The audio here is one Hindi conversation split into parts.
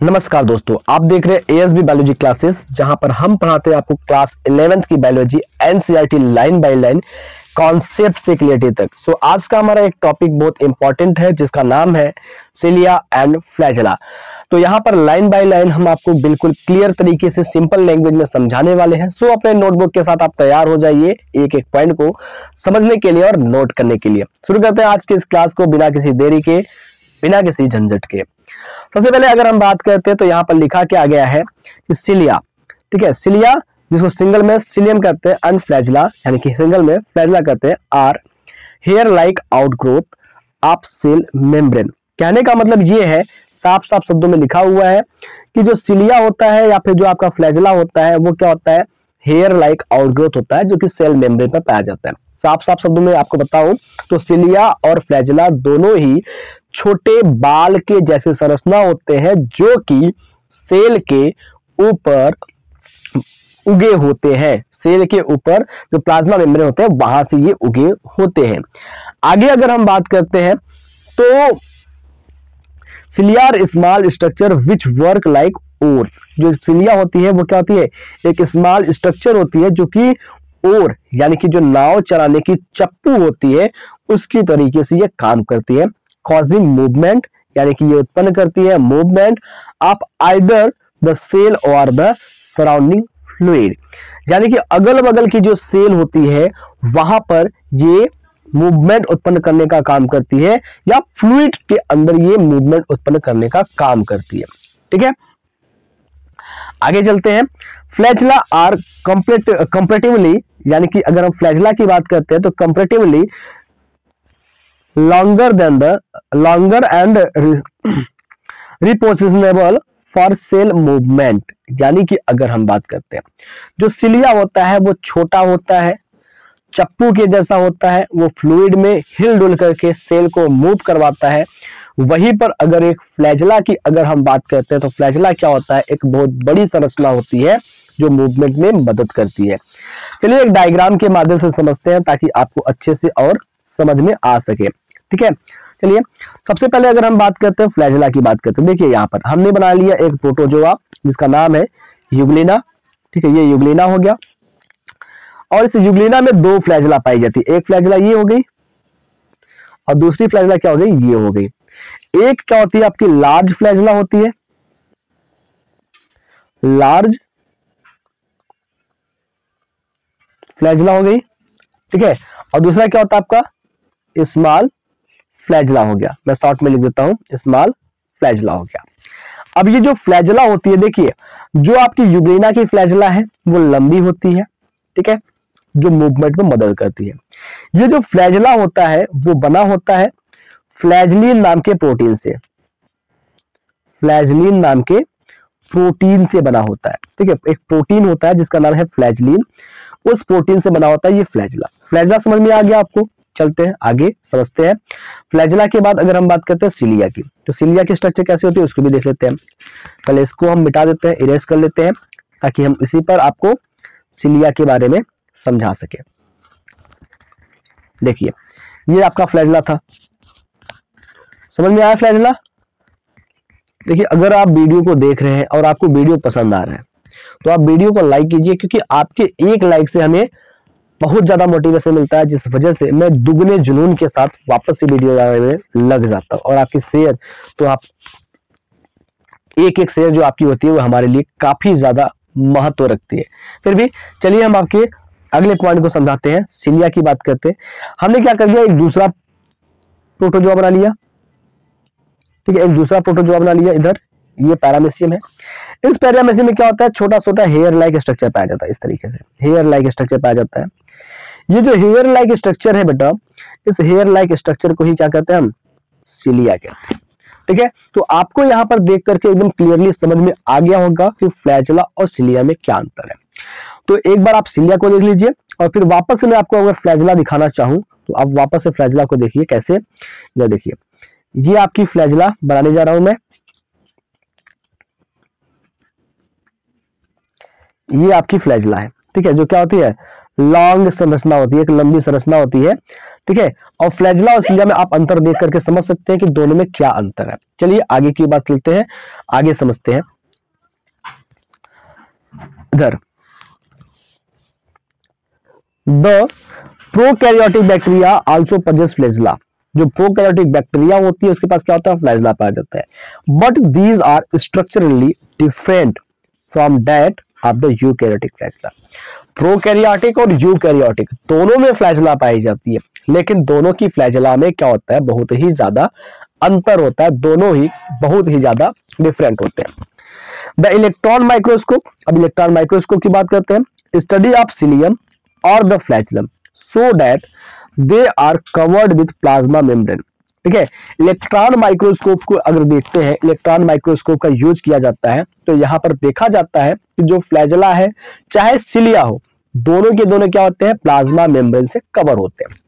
नमस्कार दोस्तों, आप देख रहे हैं एएसबी बायोलॉजी क्लासेस, जहां पर हम पढ़ाते हैं आपको क्लास 11th की biology NCERT line by line concept से क्लियरिटी तक। सो आज का हमारा एक टॉपिक बहुत इंपॉर्टेंट है जिसका नाम है सिलिया एंड फ्लैजेला। तो यहाँ पर लाइन बाय लाइन हम आपको बिल्कुल क्लियर तरीके से सिंपल लैंग्वेज में समझाने वाले हैं। सो अपने नोटबुक के साथ आप तैयार हो जाइए एक एक पॉइंट को समझने के लिए और नोट करने के लिए। शुरू करते हैं आज की इस क्लास को बिना किसी देरी के, बिना किसी झंझट के। सबसे पहले अगर हम बात करते हैं तो यहाँ पर लिखा क्या गया है कि सिलिया, ठीक है, सिलिया जिसको सिंगल में सिलियम कहते हैं एंड फ्लैजेला यानी कि सिंगल में फ्लैजेला कहते हैं, are hair like outgrowth of cell membrane. कहने का मतलब ये है, साफ साफ शब्दों में लिखा हुआ है कि जो सिलिया होता है या फिर जो आपका फ्लैजेला होता है वो क्या होता है, हेयर लाइक आउटग्रोथ होता है जो कि सेल मेम्ब्रेन पर पाया जाता है। साफ साफ शब्दों में आपको बताऊं तो सिलिया और फ्लैजेला दोनों ही छोटे बाल के जैसे संरचना होते हैं जो कि सेल के ऊपर उगे होते हैं। सेल के ऊपर जो प्लाज्मा मेम्ब्रेन होते हैं वहां से ये उगे होते हैं। आगे अगर हम बात करते हैं तो cilia small structure which work like ores. जो सिलिया होती है वो क्या होती है, एक स्मॉल स्ट्रक्चर होती है जो कि ओर यानी कि जो नाव चलाने की चप्पू होती है उसकी तरीके से ये काम करती है। कॉजिंग मूवमेंट यानी कि ये उत्पन्न करती है movement of either the cell और द सराउंडिंग फ्लूइड, यानी कि अगल बगल की जो सेल होती है वहां पर ये मूवमेंट उत्पन्न करने का काम करती है या फ्लूइड के अंदर ये मूवमेंट उत्पन्न करने का काम करती है। ठीक है, आगे चलते हैं। फ्लैजेला आर कंपैरेटिवली, यानी कि अगर हम फ्लैजेला की बात करते हैं तो comparatively longer and repositionable for cell movement। यानी कि अगर हम बात करते हैं जो सिलिया होता है वो छोटा होता है, चप्पू के जैसा होता है, वो फ्लूइड में हिल डुल करके सेल को मूव करवाता है। वहीं पर अगर एक फ्लैजेला की अगर हम बात करते हैं तो फ्लैजेला क्या होता है, एक बहुत बड़ी संरचना होती है जो मूवमेंट में मदद करती है। चलिए एक डायग्राम के माध्यम से समझते हैं ताकि आपको अच्छे से और समझ में आ सके। ठीक है, चलिए सबसे पहले अगर हम बात करते हैं फ्लैजेला की बात करते हैं, देखिए यहाँ पर हमने बना लिया एक प्रोटोजोआ जिसका नाम है यूग्लिना। ठीक है, ये यूग्लिना हो गया और इस यूग्लिना में दो फ्लैजेला पाई जाती है। एक फ्लैजेला ये हो गई और दूसरी फ्लैजेला क्या हो गई, ये हो गई। एक क्या होती है आपकी लार्ज फ्लैजेला होती है, लार्ज फ्लैजेला हो गई। ठीक है, और दूसरा क्या होता है आपका स्मॉल फ्लैजेला हो गया। मैं शॉर्ट में लिख देता हूं, स्मॉल फ्लैजेला हो गया। अब ये जो फ्लैजेला होती है, देखिए जो आपकी यूग्लिना की फ्लैजेला है वो लंबी होती है, ठीक है, जो मूवमेंट में मदद करती है। ये जो फ्लैजेला होता है वो बना होता है फ्लैजलिन नाम के प्रोटीन से, फ्लैजलिन नाम के प्रोटीन से बना होता है। ठीक है, एक प्रोटीन होता है जिसका नाम है फ्लैजलिन, उस प्रोटीन से बना होता है ये फ्लैजेला। फ्लैजेला समझ में आ गया आपको, चलते हैं आगे समझते हैं। फ्लैजेला के बाद अगर हम बात करते हैं सिलिया की, तो सिलिया की स्ट्रक्चर कैसे होती है उसको भी देख लेते हैं। पहले इसको हम मिटा देते हैं, इरेज कर लेते हैं ताकि हम इसी पर आपको सिलिया के बारे में समझा सके। देखिए ये आपका फ्लैजेला था, समझ में आया फ्लैजेला। देखिए अगर आप वीडियो को देख रहे हैं और आपको वीडियो पसंद आ रहा है तो आप वीडियो को लाइक कीजिए, क्योंकि आपके एक लाइक से हमें बहुत ज्यादा मोटिवेशन मिलता है, जिस वजह से मैं दुगने जुनून के साथ वापस से वीडियो बनाने में लग जाता हूं। और आपकी शेयर तो आप एक एक शेयर जो आपकी होती है वो हमारे लिए काफी ज्यादा महत्व रखती है। फिर भी चलिए हम आपके अगले पॉइंट को समझाते हैं। सिलिया की बात करते हैं, हमने क्या कर दिया, एक दूसरा प्रोटोजोआ बना लिया। ठीक है, एक दूसरा प्रोटोजोआ बना लिया। इधर ये पैरामीशियम है, इस पैरामीशियम में क्या होता है, छोटा छोटा हेयर लाइक स्ट्रक्चर पाया जाता है। इस तरीके से हेयर लाइक स्ट्रक्चर पाया जाता है। ये जो हेयर लाइक स्ट्रक्चर है बेटा, इस हेयर लाइक स्ट्रक्चर को ही क्या कहते हैं हम, सिलिया कहते हैं। ठीक है, तो आपको यहां पर देख करके एकदम क्लियरली समझ में आ गया होगा कि फ्लैजेला और सिलिया में क्या अंतर है। तो एक बार आप सिलिया को देख लीजिए और फिर वापस से मैं आपको अगर फ्लैजेला दिखाना चाहूं तो आप वापस से फ्लैजेला को देखिए कैसे। ये देखिए ये आपकी फ्लैजेला बनाने जा रहा हूं मैं। ये आपकी फ्लैजेला है, ठीक है, जो क्या होती है, लॉन्ग संरचना होती है, एक लंबी संरचना होती है ठीक है। और फ्लैजिला और सिलिया में आप अंतर देख करके समझ सकते हैं कि दोनों में क्या अंतर है। चलिए आगे की बात करते हैं, आगे समझते हैं। इधर the prokaryotic bacteria also possess flagella, जो प्रोकैरियोटिक बैक्टीरिया होती है उसके पास क्या होता है, फ्लैजिला पाया जाता है। But these are structurally different from that of the eukaryotic flagella. Prokaryotic और यूकैरियोटिक दोनों में फ्लैजिला पाई जाती है, लेकिन दोनों की फ्लैजिला में क्या होता है, बहुत ही ज्यादा अंतर होता है, दोनों ही बहुत ही ज्यादा डिफरेंट होते हैं। द इलेक्ट्रॉन माइक्रोस्कोप, अब इलेक्ट्रॉन माइक्रोस्कोप की बात करते हैं। स्टडी ऑफ सिलियम और the flagellum so that they are covered with plasma membrane. ठीक है, इलेक्ट्रॉन माइक्रोस्कोप को अगर देखते हैं, इलेक्ट्रॉन माइक्रोस्कोप का यूज किया जाता है, तो यहां पर देखा जाता है कि जो फ्लैजिला है चाहे सिलिया हो, दोनों के दोनों क्या होते हैं, प्लाज्मा मेम्ब्रेन से कवर होते हैं।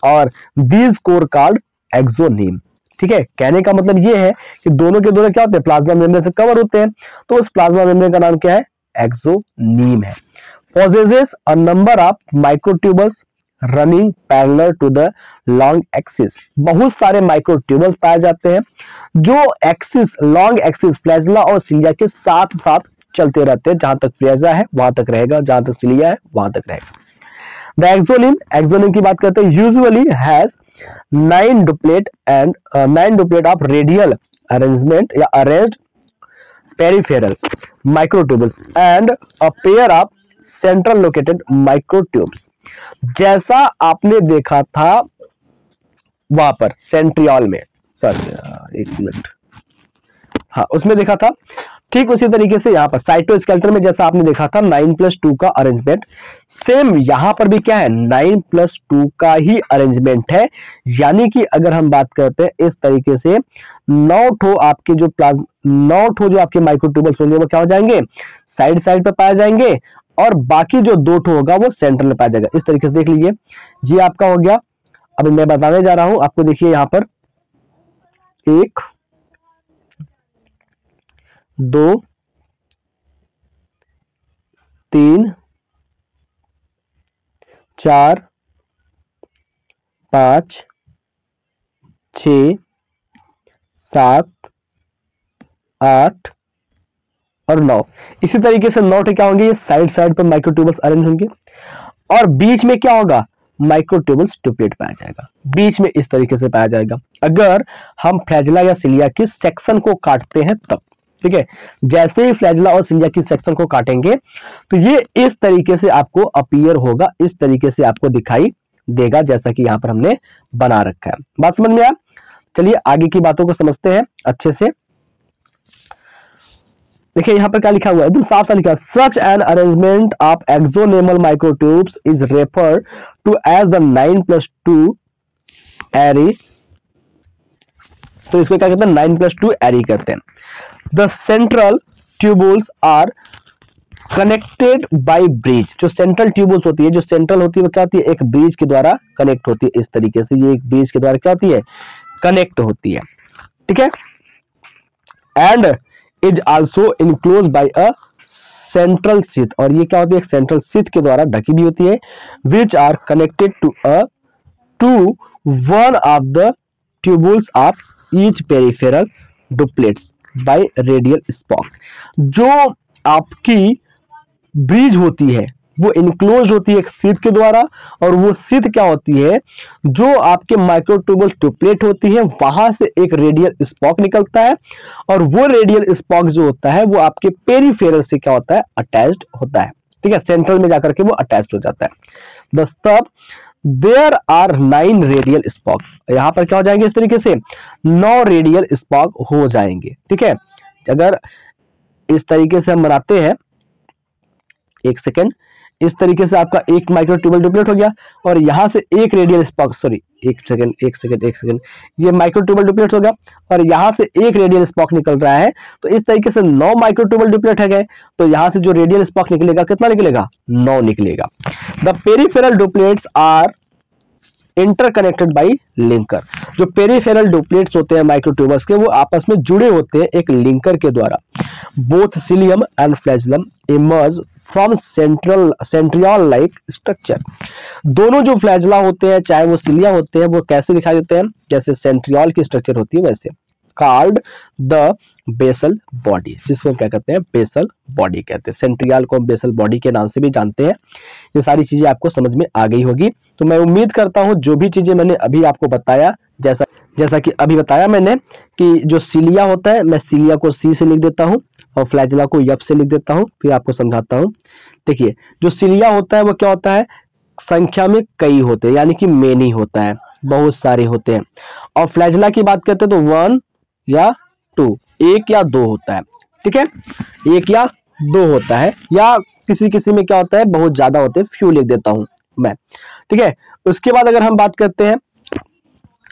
और दीज कोर कॉल्ड एक्सोनीम। ठीक है, कहने का मतलब ये है कि दोनों के दोनों क्या होते हैं, प्लाज्मा मेम्ब्रेन से कवर होते हैं, तो उस प्लाज्मा मेम्ब्रेन का नाम क्या है, एक्सोनीम है। possesses a number of microtubules running parallel to the long axis, बहुत सारे माइक्रोट्यूबल्स पाए जाते हैं जो एक्सिस, लॉन्ग एक्सिस फ्लैजिला और सिलिया के साथ साथ चलते रहते हैं। जहां तक फ्लैजिला है वहां तक रहेगा, जहां तक सिलिया है वहां तक रहेगा। द एक्सोनीम, एक्सोनीम की बात करते हैं, usually has 9 doublet and 9 doublet of radial arrangement या arranged peripheral microtubules and a pair of central located microtubes. जैसा आपने देखा था वहां पर सेंट्रियोल में, सॉरी एक मिनट, हाँ उसमें देखा था, ठीक उसी तरीके से यहाँ पर साइटोस्केलेटन में जैसा आपने देखा था 9+2 का अरेंजमेंट, सेम यहां पर भी क्या है, 9+2 का ही अरेंजमेंट है। यानी कि अगर हम बात करते हैं इस तरीके से 9 ठो आपके जो 9 ठो जो आपके माइक्रोट्यूबल्स होंगे वो क्या हो जाएंगे, साइड साइड पे पाए जाएंगे, और बाकी जो 2 ठो होगा वो सेंटर में पाया जाएगा। इस तरीके से देख लीजिए, ये आपका हो गया। अब मैं बताने जा रहा हूं आपको, देखिए यहां पर 1 2 3 4 5 6 7 8 और 9। इसी तरीके से 9 क्या होंगे, ये साइड साइड पर माइक्रोट्यूबल्स अरेंज होंगे, और बीच में क्या होगा, माइक्रोट्यूबल्स डुप्लेट पाया जाएगा, बीच में इस तरीके से पाया जाएगा। अगर हम फ्लैजिला या सिलिया के सेक्शन को काटते हैं तब, ठीक है, जैसे ही फ्लैजिला और सिलिया की सेक्शन को काटेंगे तो ये इस तरीके से आपको अपीयर होगा, इस तरीके से आपको दिखाई देगा, जैसा कि यहां पर हमने बना रखा है। बात समझ में आया? चलिए आगे की बातों को समझते हैं अच्छे से। देखिए यहां पर क्या लिखा हुआ है, एकदम साफ साफ लिखा है, such an arrangement of axonemal microtubes is referred to as the 9+2 array. तो इसको क्या कहते हैं, 9+2 एरे कहते हैं। The central tubules are connected by bridge. जो सेंट्रल ट्यूबुल्स होती है, जो सेंट्रल होती है वो क्या होती है, एक ब्रिज के द्वारा कनेक्ट होती है। इस तरीके से ये एक ब्रिज के द्वारा क्या होती है, कनेक्ट होती है। ठीक है, and is also enclose by a central sheath, और ये क्या होती है, एक सेंट्रल शीथ के द्वारा ढकी भी होती है, which are connected to one of the tubules of each peripheral doublets by radial spoke. जो आपकी ब्रिज होती है वो इनक्लोज होती है एक शीथ के द्वारा, और वो शीथ क्या होती है, जो आपके माइक्रोट्यूबल डुप्लेट होती है वहां से एक रेडियल स्पॉक निकलता है, और वो रेडियल स्पॉक जो होता है वो आपके पेरिफेरल से क्या होता है, अटैच्ड होता है। ठीक है, सेंट्रल में जाकर के वो अटैच्ड हो जाता है। बस तब देयर आर 9 रेडियल स्पॉक, यहां पर क्या हो जाएंगे, इस तरीके से 9 रेडियल स्पॉक हो जाएंगे। ठीक है, अगर इस तरीके से हम बनाते हैं, एक सेकेंड, इस तरीके से आपका एक माइक्रोट्यूबल डुप्लेट हो गया, और यहां से एक रेडियल स्पॉक, सॉरी एक सेकेंड, ये माइक्रोट्यूबल डुप्लेट हो गया, और यहां से एक रेडियल स्पॉक निकल रहा है। तो इस तरीके से 9 माइक्रोट्यूबल डुप्लेट है गए, तो यहां से जो रेडियल स्पॉक निकलेगा कितना निकलेगा, 9 निकलेगा। The peripheral doublets are interconnected by linker. जो पेरिफेरल डुप्लेट्स होते हैं माइक्रोट्यूबल्स के, वो आपस में जुड़े होते हैं एक लिंकर के द्वारा। Both psyllium and flagellum emerge from centriole like structure. दोनों जो फ्लैजला होते हैं चाहे वो सिलिया होते हैं वो कैसे दिखाई देते हैं, जैसे सेंट्रियोल की स्ट्रक्चर होती है वैसे, कॉल्ड द बेसल बॉडी, जिसको हम क्या कहते हैं बेसल बॉडी कहते हैं। सेंट्रियल को हम बेसल बॉडी के नाम से भी जानते हैं। ये सारी चीजें आपको समझ में आ गई होगी। तो मैं उम्मीद करता हूं जो भी चीजें मैंने अभी आपको बताया, जैसा कि अभी बताया मैंने कि जो सिलिया होता है, मैं सिलिया को सी से लिख देता हूं और फ्लैजला को एफ से लिख देता हूं, फिर आपको समझाता हूं। देखिए जो सिलिया होता है वो क्या होता है, संख्या में कई होते हैं, यानी कि मेनी होता है, बहुत सारे होते हैं। और फ्लैजला की बात करते हैं तो 1 या 2, एक या दो होता है, ठीक है, एक या दो होता है, या किसी किसी में क्या होता है बहुत ज्यादा होते हैं, फ्यू लिख देता हूं मैं, ठीक है। उसके बाद अगर हम बात करते हैं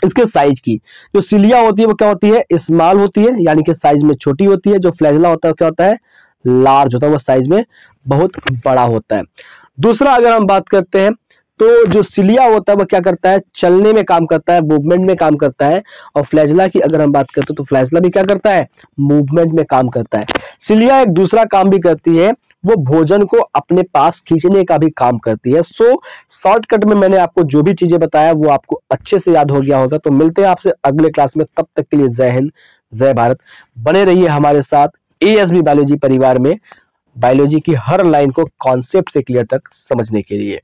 इसके साइज की, जो सिलिया होती है वो क्या होती है स्मॉल होती है, यानी कि साइज में छोटी होती है। जो फ्लैजला होता है क्या होता है लार्ज होता है, वो साइज में बहुत बड़ा होता है। दूसरा अगर हम बात करते हैं तो जो सिलिया होता है वो क्या करता है चलने में काम करता है, मूवमेंट में काम करता है। और फ्लैजला की अगर हम बात करते हैं तो फ्लैजला भी क्या करता है मूवमेंट में काम करता है। सिलिया एक दूसरा काम भी करती है, वो भोजन को अपने पास खींचने का भी काम करती है। सो शॉर्टकट में मैंने आपको जो भी चीजें बताया वो आपको अच्छे से याद हो गया होगा। तो मिलते हैं आपसे अगले क्लास में, तब तक के लिए जय हिंद जय भारत। बने रहिए हमारे साथ एएसबी बायोलॉजी परिवार में, बायोलॉजी की हर लाइन को कॉन्सेप्ट से क्लियर तक समझने के लिए।